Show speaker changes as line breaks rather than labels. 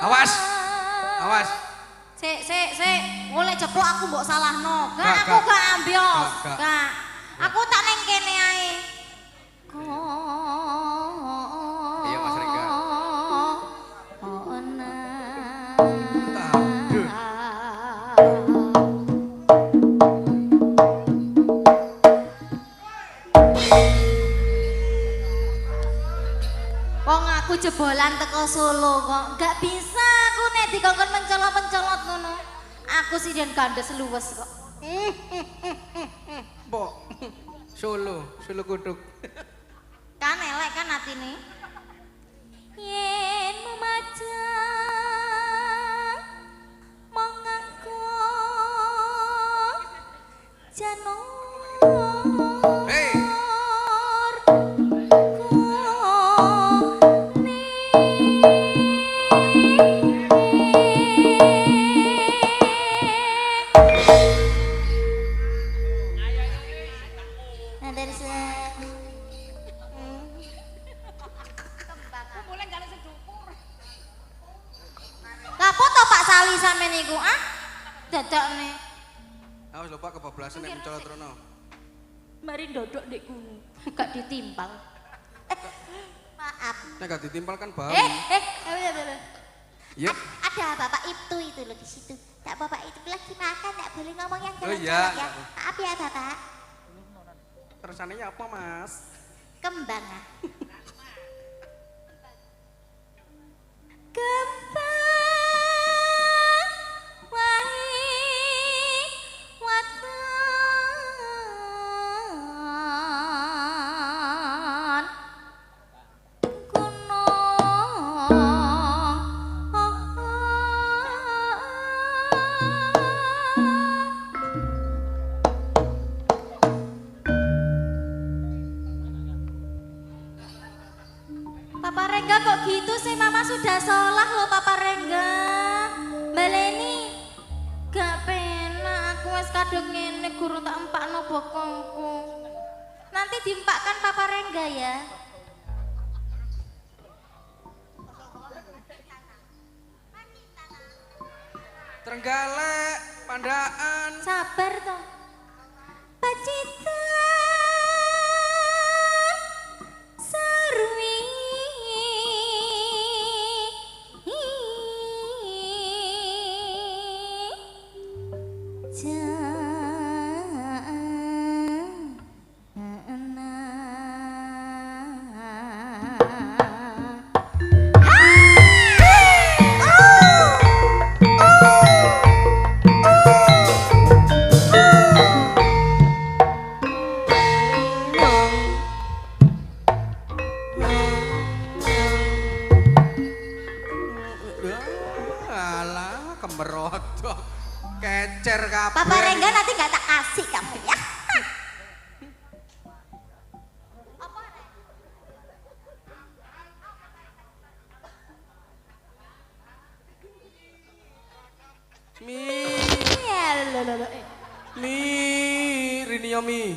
Awas. Awas.
Sik. Oleh jeblok aku mbok salahno. Gak aku gak ambyos. Gak. Aku tak neng kene ae.
Iya Mas Rengga.
Wong aku jebolan teko Solo kok. Gak bisa aku nek dikongkon mencolot-mencolot ngono. Aku sih dan gandes luwes kok.
Mbok. Solo kuduk.
Kan elek kan atine. Yen memajang mongangko janur.
Hey.
Sampe niku ah dadakne.
Awas lho Pak kebablasan nek mencolot rono.
Mari ndodok ndek kono. Gak ditimpal. Maaf.
Nek gak ditimpal kan bau.
Ya. Ada Bapak itu loh di situ. Tak Bapak itu lagi makan, tak boleh ngomong yang
jelas ya.
Maaf ya Bapak.
Terusannya apa Mas?
Kembang. Kembang. Papa Rengga kok gitu sih, Mama sudah sholat loh Papa Rengga. Baleni gak penak aku wis kadung ngene guru tak empakno bokongku. Nanti diempakkan Papa Rengga ya.
Trenggalek, Pandaan.
Sabar toh. Pacita Sarwi
Alah, kemerotok. Kecer kabeh.
Papa Rengga nanti gak tak kasih kamu ya.
Mi. Rini mi.